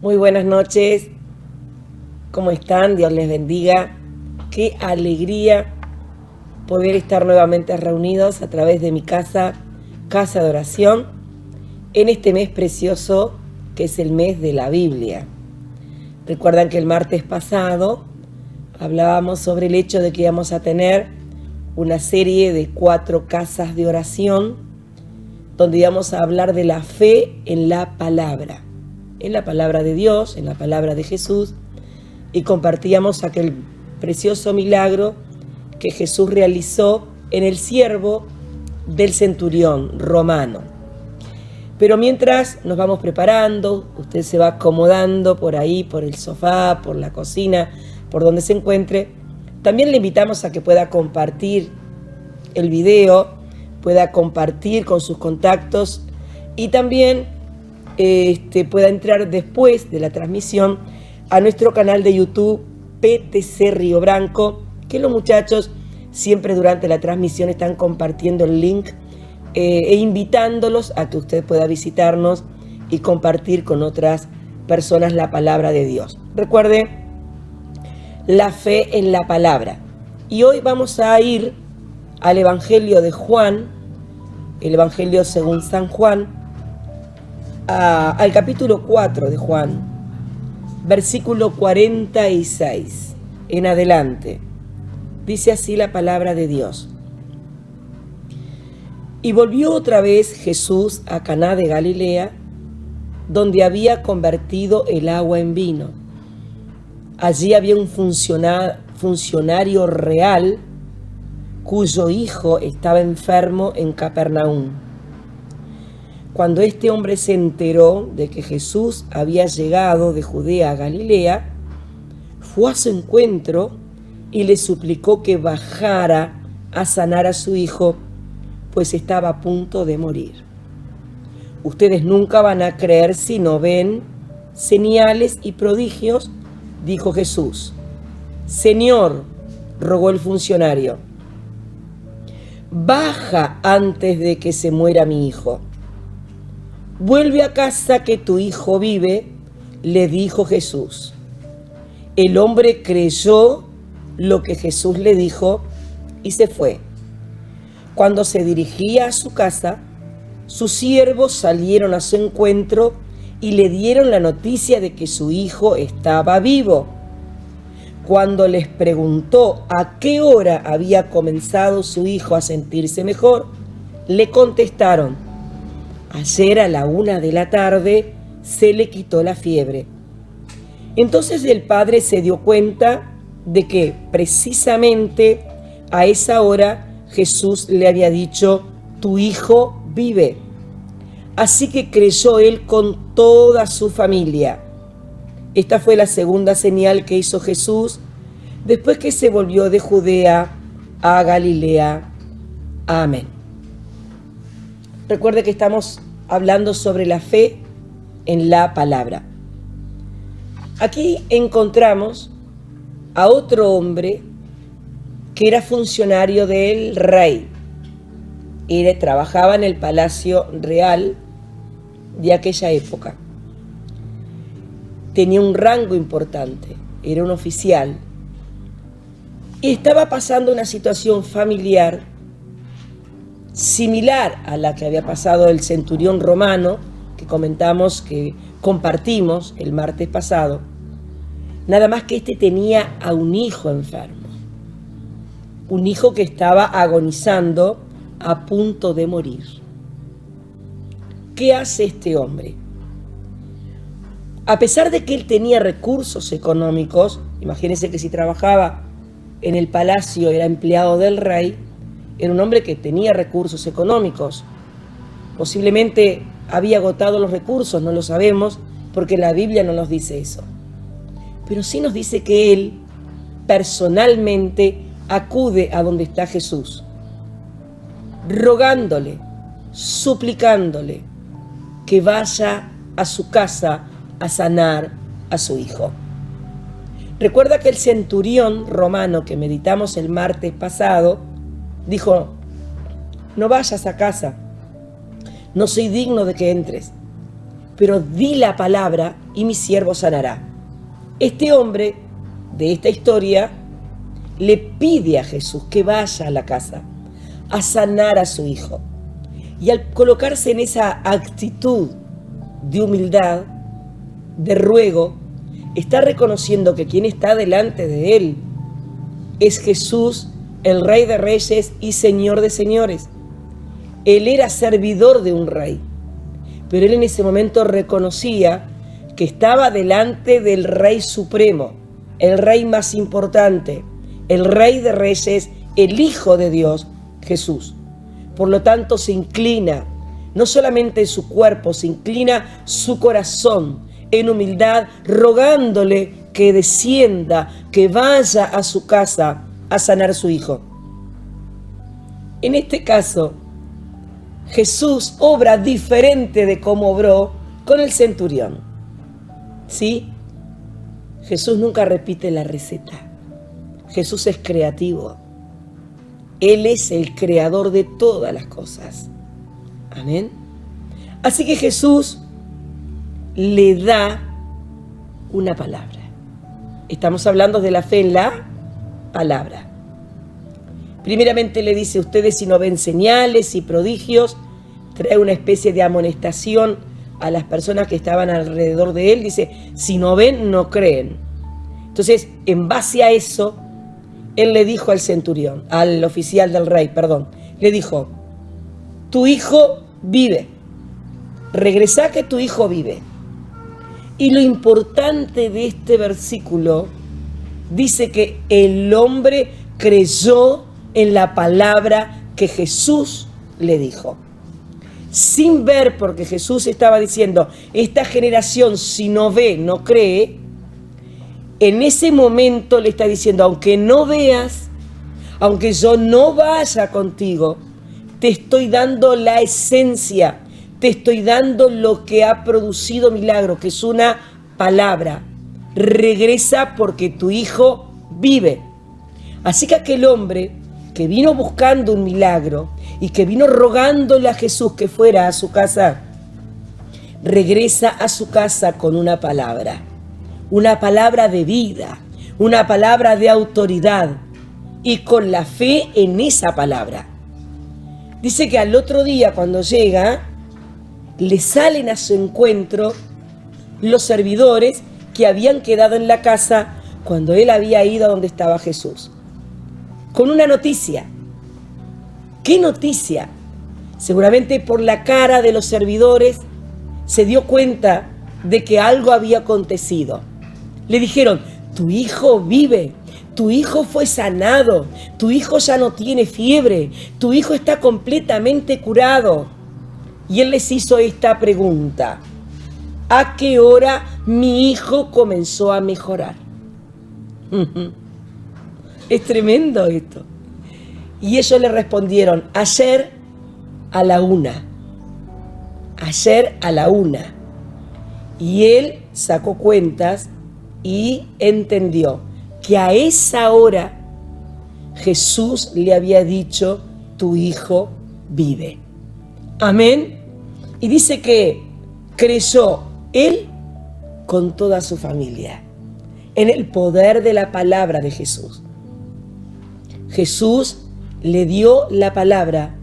Muy buenas noches, ¿cómo están? Dios les bendiga. Qué alegría poder estar nuevamente reunidos a través de mi casa de oración, en este mes precioso que es el mes de la Biblia. Recuerdan que el martes pasado hablábamos sobre el hecho de que íbamos a tener una serie de 4 casas de oración, donde íbamos a hablar de la fe en la palabra de Dios, en la palabra de Jesús, y compartíamos aquel precioso milagro que Jesús realizó en el siervo del centurión romano. Pero mientras nos vamos preparando, usted se va acomodando por ahí, por el sofá, por la cocina, por donde se encuentre, también le invitamos a que pueda compartir el video, pueda compartir con sus contactos y también pueda entrar después de la transmisión a nuestro canal de YouTube PTC Río Branco, que los muchachos siempre durante la transmisión están compartiendo el link e invitándolos a que usted pueda visitarnos y compartir con otras personas la palabra de Dios. Recuerde, la fe en la palabra. Y hoy vamos a ir al Evangelio de Juan, el Evangelio según San Juan, al capítulo 4 de Juan, versículo 46 en adelante. Dice así la palabra de Dios. Y volvió otra vez Jesús a Caná de Galilea, donde había convertido el agua en vino. Allí había un funcionario real cuyo hijo estaba enfermo en Capernaum. Cuando este hombre se enteró de que Jesús había llegado de Judea a Galilea, fue a su encuentro y le suplicó que bajara a sanar a su hijo, pues estaba a punto de morir. Ustedes nunca van a creer si no ven señales y prodigios, dijo Jesús. Señor, rogó el funcionario, baja antes de que se muera mi hijo. Vuelve a casa que tu hijo vive, le dijo Jesús. El hombre creyó lo que Jesús le dijo y se fue. Cuando se dirigía a su casa, sus siervos salieron a su encuentro y le dieron la noticia de que su hijo estaba vivo. Cuando les preguntó a qué hora había comenzado su hijo a sentirse mejor, le contestaron: ayer a la 1 de la tarde se le quitó la fiebre. Entonces el padre se dio cuenta de que precisamente a esa hora Jesús le había dicho: tu hijo vive. Así que creyó él con toda su familia. Esta fue la segunda señal que hizo Jesús después que se volvió de Judea a Galilea. Amén. Recuerde que estamos hablando sobre la fe en la palabra. Aquí encontramos a otro hombre que era funcionario del rey. Trabajaba en el palacio real de aquella época. Tenía un rango importante, era un oficial. Y estaba pasando una situación familiar similar a la que había pasado el centurión romano, que compartimos el martes pasado, nada más que este tenía a un hijo enfermo, un hijo que estaba agonizando a punto de morir. ¿Qué hace este hombre? A pesar de que él tenía recursos económicos, imagínense que si trabajaba en el palacio, era empleado del rey, era un hombre que tenía recursos económicos. Posiblemente había agotado los recursos, no lo sabemos, porque la Biblia no nos dice eso. Pero sí nos dice que él personalmente acude a donde está Jesús, rogándole, suplicándole que vaya a su casa a sanar a su hijo. Recuerda que el centurión romano que meditamos el martes pasado dijo: no vayas a casa, no soy digno de que entres. pero di la palabra y mi siervo sanará. Este hombre de esta historia le pide a Jesús que vaya a la casa a sanar a su hijo. Y al colocarse en esa actitud de humildad, de ruego, está reconociendo que quien está delante de él es Jesús, el Rey de Reyes y Señor de Señores. Él era servidor de un rey, pero él en ese momento reconocía que estaba delante del Rey Supremo, el Rey más importante, el Rey de Reyes, el Hijo de Dios, Jesús. Por lo tanto, se inclina, no solamente su cuerpo, se inclina su corazón en humildad, rogándole que descienda, que vaya a su casa a sanar a su hijo. En este caso, Jesús obra diferente de cómo obró con el centurión. ¿Sí? Jesús nunca repite la receta. Jesús es creativo. Él es el creador de todas las cosas. Amén. Así que Jesús le da una palabra. Estamos hablando de la fe en la palabra. Primeramente le dice: ustedes si no ven señales y prodigios, trae una especie de amonestación a las personas que estaban alrededor de él. Dice: si no ven, no creen. Entonces, en base a eso, él le dijo al centurión, al oficial del rey, le dijo: tu hijo vive, regresá que tu hijo vive. Y lo importante de este versículo dice que el hombre creyó en la palabra que Jesús le dijo. Sin ver, porque Jesús estaba diciendo: esta generación si no ve, no cree. En ese momento le está diciendo: aunque no veas, aunque yo no vaya contigo, te estoy dando la esencia, te estoy dando lo que ha producido milagro, que es una palabra. Regresa porque tu hijo vive. Así que aquel hombre que vino buscando un milagro y que vino rogándole a Jesús que fuera a su casa, regresa a su casa con una palabra de vida, una palabra de autoridad, y con la fe en esa palabra. Dice que al otro día, cuando llega, le salen a su encuentro los servidores que habían quedado en la casa cuando él había ido a donde estaba Jesús, con una noticia. ¿Qué noticia? Seguramente por la cara de los servidores se dio cuenta de que algo había acontecido. Le dijeron: tu hijo vive, tu hijo fue sanado, tu hijo ya no tiene fiebre, tu hijo está completamente curado. Y él les hizo esta pregunta: ¿a qué hora mi hijo comenzó a mejorar? Es tremendo esto. Y ellos le respondieron: ayer a la 1. Ayer a la 1. Y él sacó cuentas y entendió que a esa hora Jesús le había dicho: tu hijo vive. Amén. Y dice que creyó él con toda su familia en el poder de la palabra de Jesús. Jesús le dio la palabra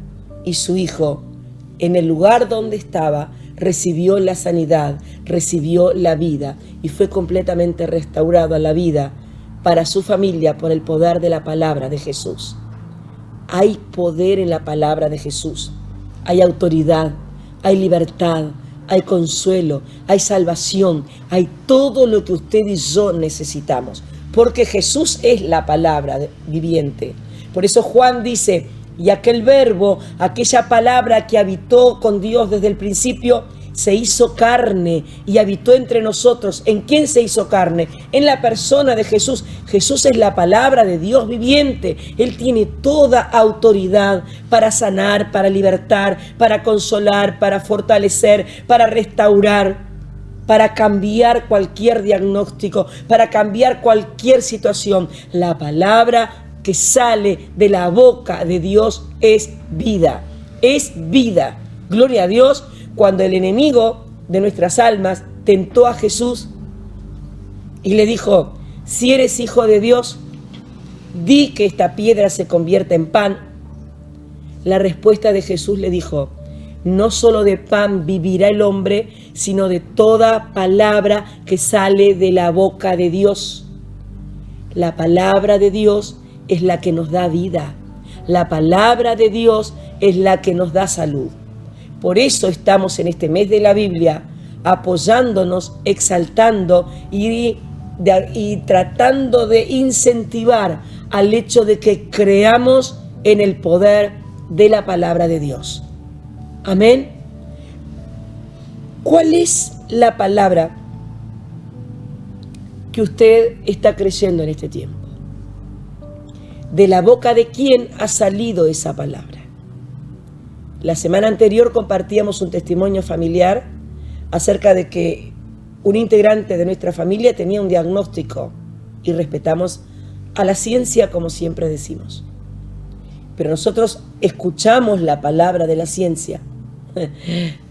y su hijo, en el lugar donde estaba, recibió la sanidad, recibió la vida y fue completamente restaurado a la vida para su familia por el poder de la palabra de Jesús. Hay poder en la palabra de Jesús, hay autoridad, hay libertad, hay consuelo, hay salvación, hay todo lo que usted y yo necesitamos, porque Jesús es la palabra viviente. Por eso Juan dice: y aquel verbo, aquella palabra que habitó con Dios desde el principio, se hizo carne y habitó entre nosotros. ¿En quién se hizo carne? En la persona de Jesús. Jesús es la palabra de Dios viviente. Él tiene toda autoridad para sanar, para libertar, para consolar, para fortalecer, para restaurar, para cambiar cualquier diagnóstico, para cambiar cualquier situación. La palabra que sale de la boca de Dios es vida, es vida. Gloria a Dios. Cuando el enemigo de nuestras almas, tentó a Jesús y le dijo: si eres hijo de Dios, di que esta piedra se convierta en pan. La respuesta de Jesús le dijo: no solo de pan vivirá el hombre, sino de toda palabra que sale de la boca de Dios. La palabra de Dios es la que nos da vida. La palabra de Dios es la que nos da salud. Por eso estamos en este mes de la Biblia apoyándonos, exaltando y tratando de incentivar al hecho de que creamos en el poder de la palabra de Dios. Amén. ¿Cuál es la palabra que usted está creyendo en este tiempo? ¿De la boca de quién ha salido esa palabra? La semana anterior compartíamos un testimonio familiar acerca de que un integrante de nuestra familia tenía un diagnóstico y respetamos a la ciencia, como siempre decimos. Pero nosotros escuchamos la palabra de la ciencia,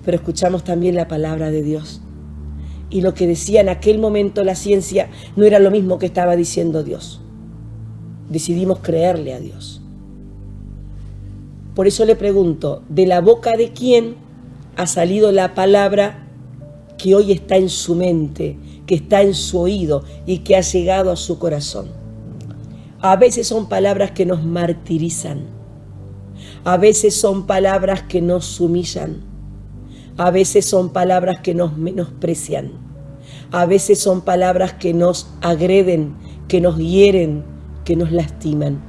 pero escuchamos también la palabra de Dios. Y lo que decía en aquel momento la ciencia no era lo mismo que estaba diciendo Dios. Decidimos creerle a Dios. Por eso le pregunto, ¿de la boca de quién ha salido la palabra que hoy está en su mente, que está en su oído y que ha llegado a su corazón? A veces son palabras que nos martirizan. A veces son palabras que nos humillan. A veces son palabras que nos menosprecian. A veces son palabras que nos agreden, que nos hieren, que nos lastiman.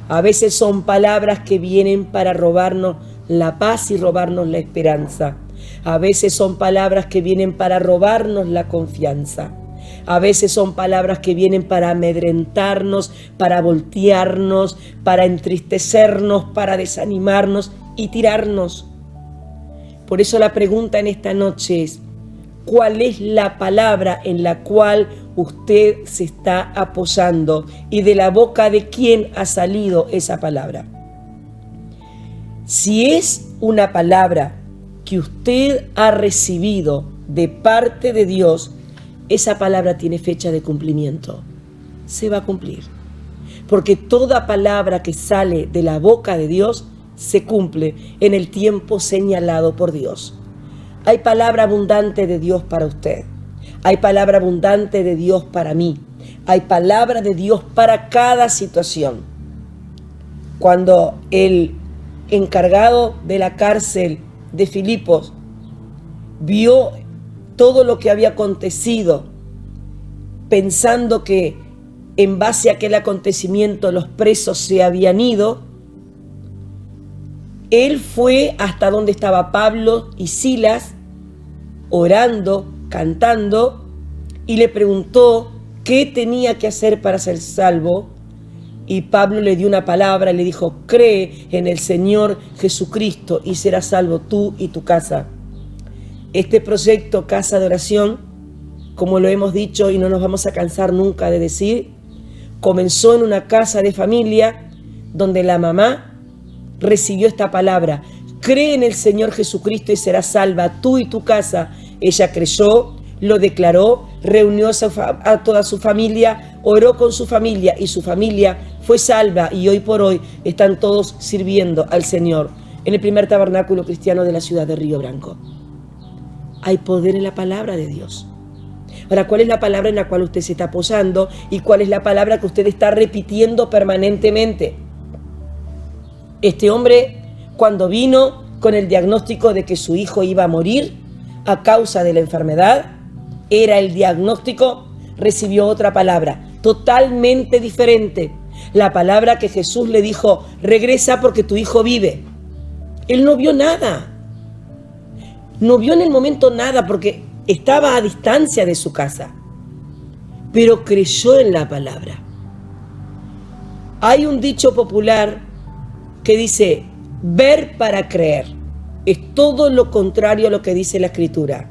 A veces son palabras que vienen para robarnos la paz y robarnos la esperanza. A veces son palabras que vienen para robarnos la confianza. A veces son palabras que vienen para amedrentarnos, para voltearnos, para entristecernos, para desanimarnos y tirarnos. Por eso la pregunta en esta noche es: ¿cuál es la palabra en la cual usted se está apoyando y de la boca de quién ha salido esa palabra? Si es una palabra que usted ha recibido de parte de Dios, esa palabra tiene fecha de cumplimiento. Se va a cumplir. Porque toda palabra que sale de la boca de Dios se cumple en el tiempo señalado por Dios. Hay palabra abundante de Dios para usted. Hay palabra abundante de Dios para mí. Hay palabra de Dios para cada situación. Cuando el encargado de la cárcel de Filipos vio todo lo que había acontecido, pensando que en base a aquel acontecimiento los presos se habían ido, él fue hasta donde estaba Pablo y Silas, orando, cantando, y le preguntó qué tenía que hacer para ser salvo. Y Pablo le dio una palabra, le dijo: cree en el Señor Jesucristo y serás salvo tú y tu casa. Este proyecto Casa de Oración, como lo hemos dicho y no nos vamos a cansar nunca de decir, comenzó en una casa de familia donde la mamá recibió esta palabra: cree en el Señor Jesucristo y serás salva tú y tu casa. Ella creyó, lo declaró, reunió a toda su familia, oró con su familia y su familia fue salva, y hoy por hoy están todos sirviendo al Señor en el primer tabernáculo cristiano de la ciudad de Río Branco. Hay poder en la palabra de Dios. Ahora, ¿cuál es la palabra en la cual usted se está apoyando y cuál es la palabra que usted está repitiendo permanentemente? Este hombre, cuando vino con el diagnóstico de que su hijo iba a morir a causa de la enfermedad, era el diagnóstico, recibió otra palabra totalmente diferente. La palabra que Jesús le dijo: regresa porque tu hijo vive. Él no vio nada. No vio en el momento nada porque estaba a distancia de su casa. Pero creyó en la palabra. Hay un dicho popular que dice: ver para creer. Es todo lo contrario a lo que dice la Escritura.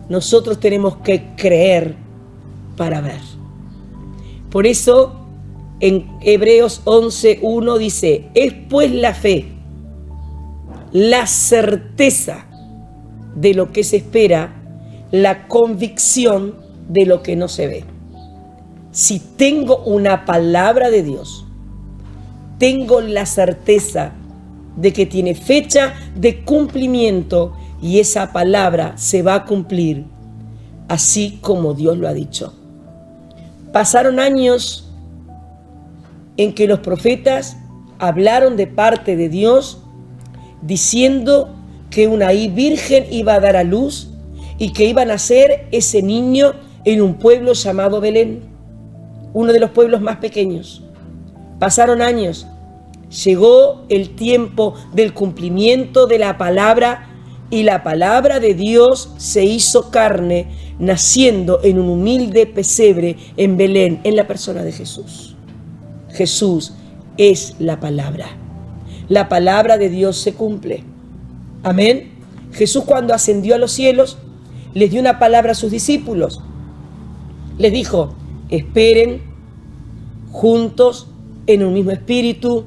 Nosotros tenemos que creer para ver. Por eso en Hebreos 11:1 dice: es pues la fe, la certeza de lo que se espera, la convicción de lo que no se ve. Si tengo una palabra de Dios, tengo la certeza de que tiene fecha de cumplimiento y esa palabra se va a cumplir así como Dios lo ha dicho. Pasaron años en que los profetas hablaron de parte de Dios diciendo que una virgen iba a dar a luz y que iba a nacer ese niño en un pueblo llamado Belén, uno de los pueblos más pequeños. Pasaron años, llegó el tiempo del cumplimiento de la palabra y la palabra de Dios se hizo carne, naciendo en un humilde pesebre en Belén, en la persona de Jesús. Jesús es la palabra. La palabra de Dios se cumple. Amén. Jesús, cuando ascendió a los cielos, les dio una palabra a sus discípulos. Les dijo: esperen juntos en un mismo espíritu,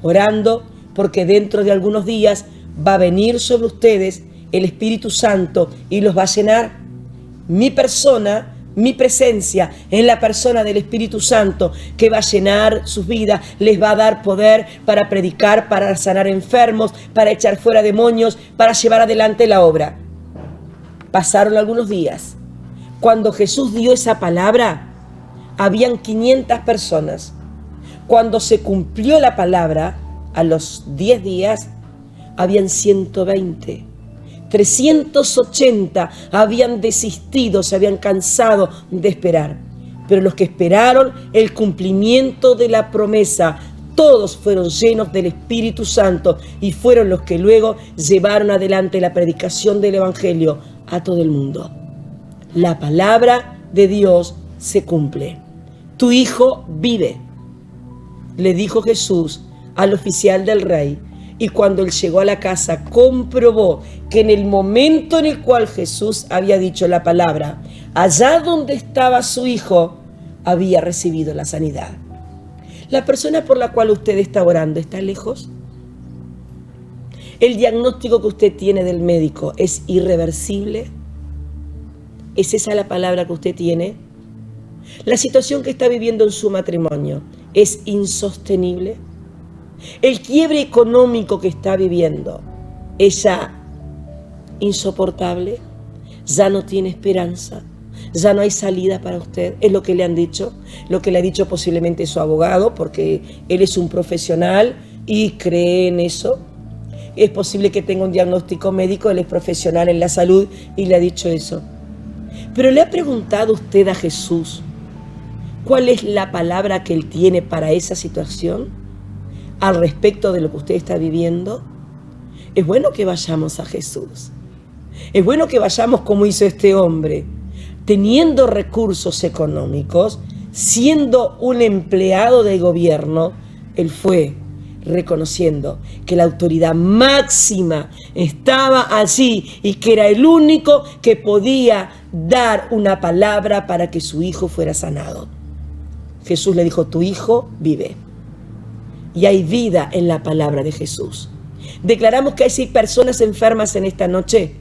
orando, porque dentro de algunos días va a venir sobre ustedes el Espíritu Santo y los va a llenar. Mi persona, mi presencia en la persona del Espíritu Santo, que va a llenar sus vidas, les va a dar poder para predicar, para sanar enfermos, para echar fuera demonios, para llevar adelante la obra. Pasaron algunos días. Cuando Jesús dio esa palabra, habían 500 personas. Cuando se cumplió la palabra, a los 10 días, habían 120. 380 habían desistido, se habían cansado de esperar. Pero los que esperaron el cumplimiento de la promesa, todos fueron llenos del Espíritu Santo y fueron los que luego llevaron adelante la predicación del Evangelio a todo el mundo. La palabra de Dios se cumple. Tu hijo vive, le dijo Jesús al oficial del rey. Y cuando él llegó a la casa, comprobó que en el momento en el cual Jesús había dicho la palabra, allá donde estaba su hijo, había recibido la sanidad. ¿La persona por la cual usted está orando está lejos? ¿El diagnóstico que usted tiene del médico es irreversible? ¿Es esa la palabra que usted tiene? ¿La situación que está viviendo en su matrimonio es insostenible? El quiebre económico que está viviendo es ya insoportable, ya no tiene esperanza, ya no hay salida para usted. Es lo que le han dicho, lo que le ha dicho posiblemente su abogado, porque él es un profesional y cree en eso. Es posible que tenga un diagnóstico médico, él es profesional en la salud y le ha dicho eso. Pero ¿le ha preguntado usted a Jesús cuál es la palabra que él tiene para esa situación? Al respecto de lo que usted está viviendo. Es bueno que vayamos a Jesús. Es bueno que vayamos como hizo este hombre, teniendo recursos económicos, siendo un empleado de gobierno. Él fue reconociendo que la autoridad máxima estaba allí y que era el único que podía dar una palabra para que su hijo fuera sanado. Jesús le dijo: tu hijo vive. Y hay vida en la palabra de Jesús. Declaramos que hay 6 personas enfermas en esta noche.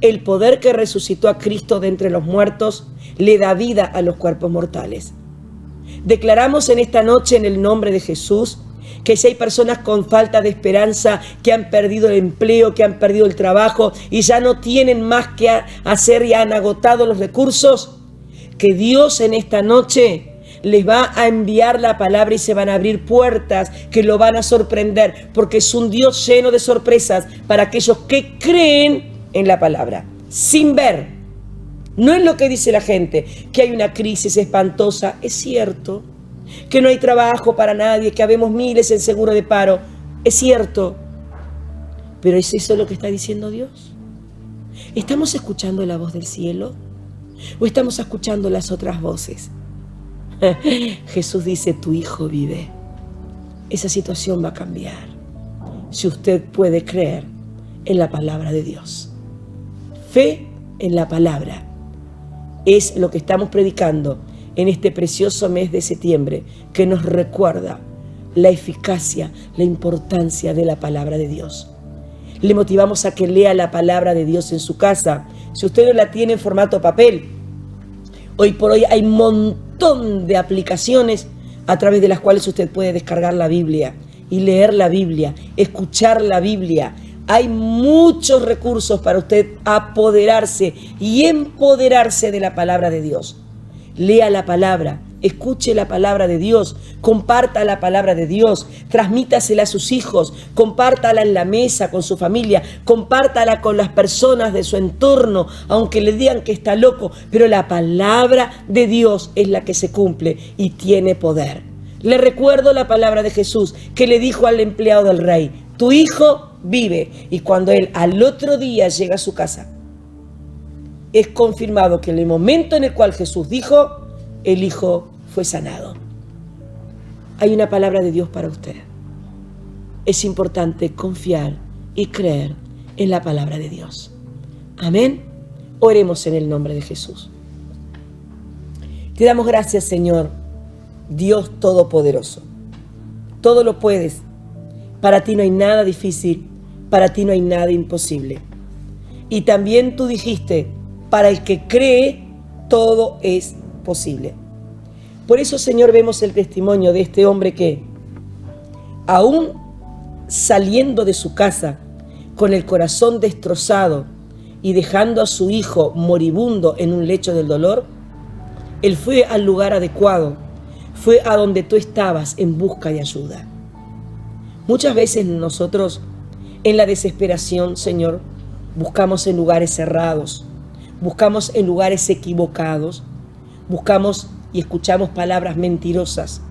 El poder que resucitó a Cristo de entre los muertos le da vida a los cuerpos mortales. Declaramos en esta noche, en el nombre de Jesús, que si hay personas con falta de esperanza, que han perdido el empleo, que han perdido el trabajo y ya no tienen más que hacer y han agotado los recursos, que Dios en esta noche les va a enviar la palabra y se van a abrir puertas que lo van a sorprender, porque es un Dios lleno de sorpresas para aquellos que creen en la palabra, sin ver. No es lo que dice la gente, que hay una crisis espantosa. Es cierto, que no hay trabajo para nadie, que habemos miles en seguro de paro. Es cierto, pero ¿es eso lo que está diciendo Dios? ¿Estamos escuchando la voz del cielo o estamos escuchando las otras voces? Jesús dice: tu hijo vive. Esa situación va a cambiar si usted puede creer en la palabra de Dios. Fe en la palabra es lo que estamos predicando en este precioso mes de septiembre, que nos recuerda la eficacia, la importancia de la palabra de Dios. Le motivamos a que lea la palabra de Dios en su casa. Si usted no la tiene en formato papel, hoy por hoy hay un montón de aplicaciones a través de las cuales usted puede descargar la Biblia y leer la Biblia, escuchar la Biblia. Hay muchos recursos para usted apoderarse y empoderarse de la palabra de Dios. Lea la palabra, escuche la palabra de Dios, comparta la palabra de Dios, transmítasela a sus hijos, compártala en la mesa con su familia, compártala con las personas de su entorno, aunque le digan que está loco, pero la palabra de Dios es la que se cumple y tiene poder. Le recuerdo la palabra de Jesús que le dijo al empleado del rey: tu hijo vive. Y cuando él al otro día llega a su casa, es confirmado que en el momento en el cual Jesús dijo, el hijo fue sanado. Hay una palabra de Dios para usted. Es importante confiar y creer en la palabra de Dios. Amén. Oremos en el nombre de Jesús. Te damos gracias, Señor, Dios Todopoderoso. Todo lo puedes. Para ti no hay nada difícil, para ti no hay nada imposible. Y también tú dijiste, para el que cree, todo es posible. Por eso, Señor, vemos el testimonio de este hombre que, aún saliendo de su casa, con el corazón destrozado y dejando a su hijo moribundo en un lecho del dolor, él fue al lugar adecuado, fue a donde tú estabas en busca de ayuda. Muchas veces nosotros, en la desesperación, Señor, buscamos en lugares cerrados, buscamos en lugares equivocados, buscamos y escuchamos palabras mentirosas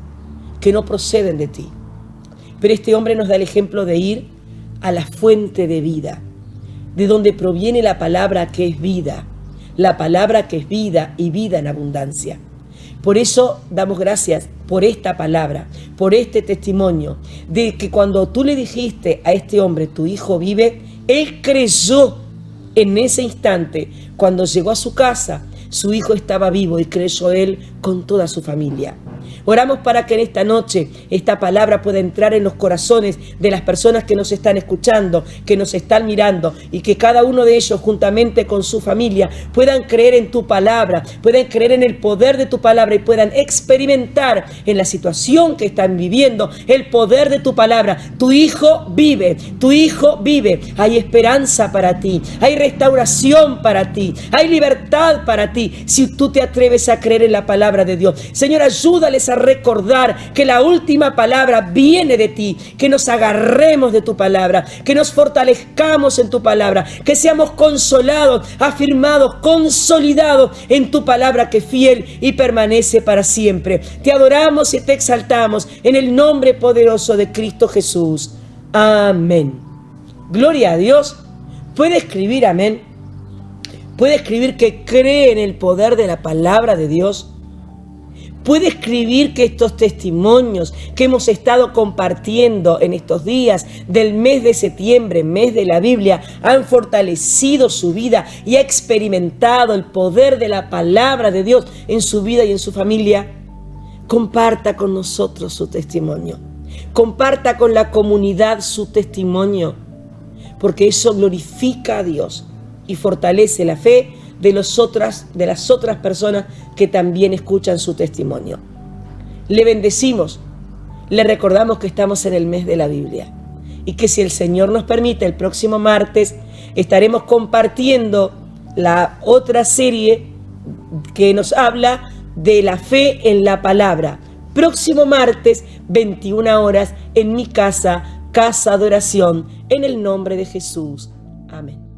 que no proceden de ti. Pero este hombre nos da el ejemplo de ir a la fuente de vida, de donde proviene la palabra que es vida, la palabra que es vida y vida en abundancia. Por eso damos gracias por esta palabra, por este testimonio, de que cuando tú le dijiste a este hombre, tu hijo vive, él creyó en ese instante. Cuando llegó a su casa, su hijo estaba vivo y creyó él con toda su familia. Oramos para que en esta noche esta palabra pueda entrar en los corazones de las personas que nos están escuchando, que nos están mirando, y que cada uno de ellos, juntamente con su familia, puedan creer en tu palabra, puedan creer en el poder de tu palabra y puedan experimentar en la situación que están viviendo el poder de tu palabra. Tu hijo vive, tu hijo vive. Hay esperanza para ti, hay restauración para ti, hay libertad para ti, si tú te atreves a creer en la palabra de Dios. Señor, ayúdales a recordar que la última palabra viene de ti, que nos agarremos de tu palabra, que nos fortalezcamos en tu palabra, que seamos consolados, afirmados, consolidados en tu palabra que es fiel y permanece para siempre. Te adoramos y te exaltamos en el nombre poderoso de Cristo Jesús. Amén. Gloria a Dios. Puede escribir amén. Puede escribir que cree en el poder de la palabra de Dios. Puede escribir que estos testimonios que hemos estado compartiendo en estos días del mes de septiembre, mes de la Biblia, han fortalecido su vida y ha experimentado el poder de la palabra de Dios en su vida y en su familia. Comparta con nosotros su testimonio. Comparta con la comunidad su testimonio, porque eso glorifica a Dios y fortalece la fe de las otras personas que también escuchan su testimonio. Le bendecimos, le recordamos que estamos en el mes de la Biblia y que si el Señor nos permite, el próximo martes estaremos compartiendo la otra serie que nos habla de la fe en la palabra. Próximo martes, 21 horas, en mi casa, Casa de Oración, en el nombre de Jesús. Amén.